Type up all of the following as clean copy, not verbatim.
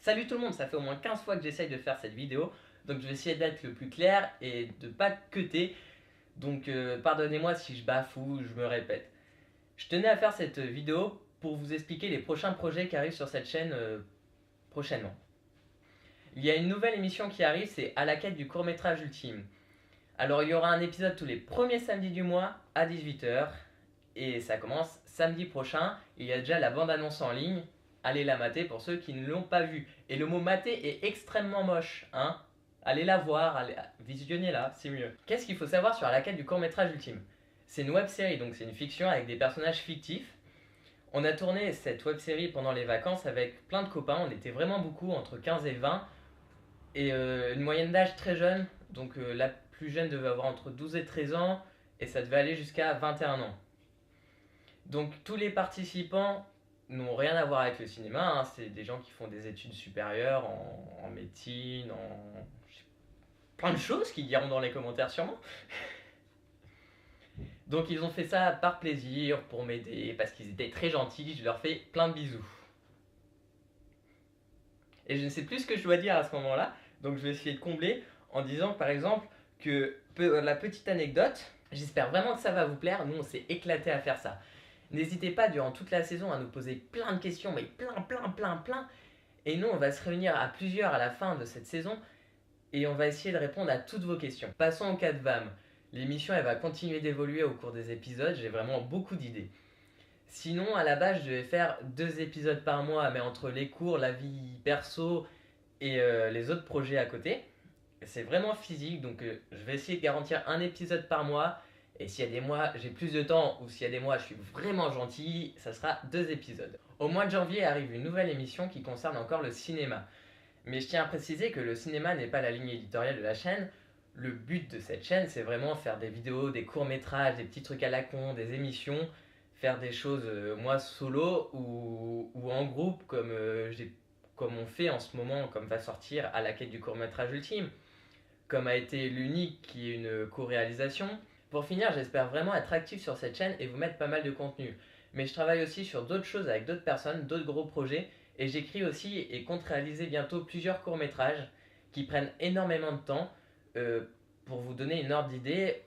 Salut tout le monde, ça fait au moins 15 fois que j'essaye de faire cette vidéo, donc je vais essayer d'être le plus clair et de pas cuter, donc pardonnez-moi si je bafoue, je me répète. Je tenais à faire cette vidéo pour vous expliquer les prochains projets qui arrivent sur cette chaîne prochainement. Il y a une nouvelle émission qui arrive, c'est À la quête du court-métrage ultime. Alors il y aura un épisode tous les premiers samedis du mois à 18h, et ça commence samedi prochain. Il y a déjà la bande-annonce en ligne, allez la mater pour ceux qui ne l'ont pas vue. Et le mot mater est extrêmement moche, hein. Allez la voir, allez, visionnez-la, c'est mieux. Qu'est-ce qu'il faut savoir sur la quête du court-métrage ultime? C'est une web-série, donc c'est une fiction avec des personnages fictifs. On a tourné cette web-série pendant les vacances avec plein de copains, on était vraiment beaucoup, entre 15 et 20, et une moyenne d'âge très jeune, donc la plus jeune devait avoir entre 12 et 13 ans, et ça devait aller jusqu'à 21 ans. Donc tous les participants n'ont rien à voir avec le cinéma, hein. C'est des gens qui font des études supérieures en médecine, en plein de choses qu'ils diront dans les commentaires sûrement. Donc ils ont fait ça par plaisir, pour m'aider, parce qu'ils étaient très gentils, je leur fais plein de bisous. Et je ne sais plus ce que je dois dire à ce moment-là, donc je vais essayer de combler en disant par exemple que la petite anecdote, j'espère vraiment que ça va vous plaire, nous on s'est éclaté à faire ça. N'hésitez pas durant toute la saison à nous poser plein de questions, mais plein. Et nous, on va se réunir à plusieurs à la fin de cette saison et on va essayer de répondre à toutes vos questions. Passons au cas de VAM. L'émission, elle va continuer d'évoluer au cours des épisodes, j'ai vraiment beaucoup d'idées. Sinon, à la base, je devais faire 2 épisodes par mois, mais entre les cours, la vie perso et les autres projets à côté, c'est vraiment physique, donc je vais essayer de garantir un épisode par mois. Et s'il y a des mois j'ai plus de temps ou s'il y a des mois je suis vraiment gentil, ça sera 2 épisodes. Au mois de janvier arrive une nouvelle émission qui concerne encore le cinéma. Mais je tiens à préciser que le cinéma n'est pas la ligne éditoriale de la chaîne. Le but de cette chaîne, c'est vraiment faire des vidéos, des courts-métrages, des petits trucs à la con, des émissions, faire des choses moi solo ou en groupe comme on fait en ce moment, comme va sortir À la quête du court-métrage ultime, comme a été l'unique qui est une co-réalisation. Pour finir, j'espère vraiment être actif sur cette chaîne et vous mettre pas mal de contenu. Mais je travaille aussi sur d'autres choses avec d'autres personnes, d'autres gros projets, et j'écris aussi et compte réaliser bientôt plusieurs courts-métrages qui prennent énormément de temps. Pour vous donner une ordre d'idée,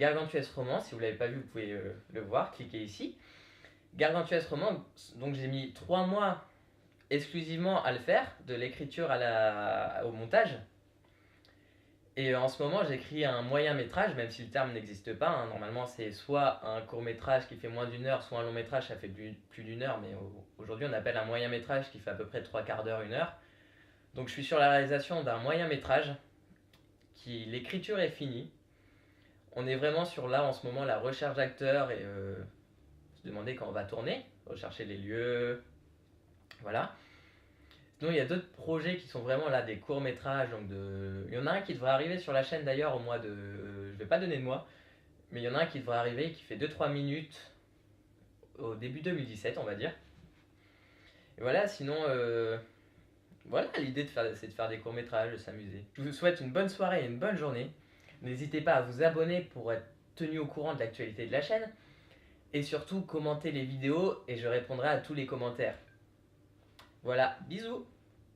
Gargantues Roman, si vous ne l'avez pas vu, vous pouvez le voir, cliquez ici. Gargantues Roman, donc j'ai mis 3 mois exclusivement à le faire, de l'écriture au montage. Et en ce moment, j'écris un moyen métrage, même si le terme n'existe pas, hein. Normalement, c'est soit un court métrage qui fait moins d'1 heure, soit un long métrage, ça fait plus d'1 heure, mais aujourd'hui, on appelle un moyen métrage qui fait à peu près 3 quarts d'heure, 1 heure. Donc, je suis sur la réalisation d'un moyen métrage, l'écriture est finie. On est vraiment sur là, en ce moment, la recherche d'acteurs et se demander quand on va tourner, rechercher les lieux, voilà. Sinon, il y a d'autres projets qui sont vraiment là, des courts-métrages. Il y en a un qui devrait arriver sur la chaîne d'ailleurs au mois de. Je vais pas donner de mois, mais il y en a un qui devrait arriver qui fait 2-3 minutes au début 2017, on va dire. Et voilà, sinon, voilà, l'idée c'est de faire des courts-métrages, de s'amuser. Je vous souhaite une bonne soirée et une bonne journée. N'hésitez pas à vous abonner pour être tenu au courant de l'actualité de la chaîne. Et surtout, commentez les vidéos et je répondrai à tous les commentaires. Voilà, bisous!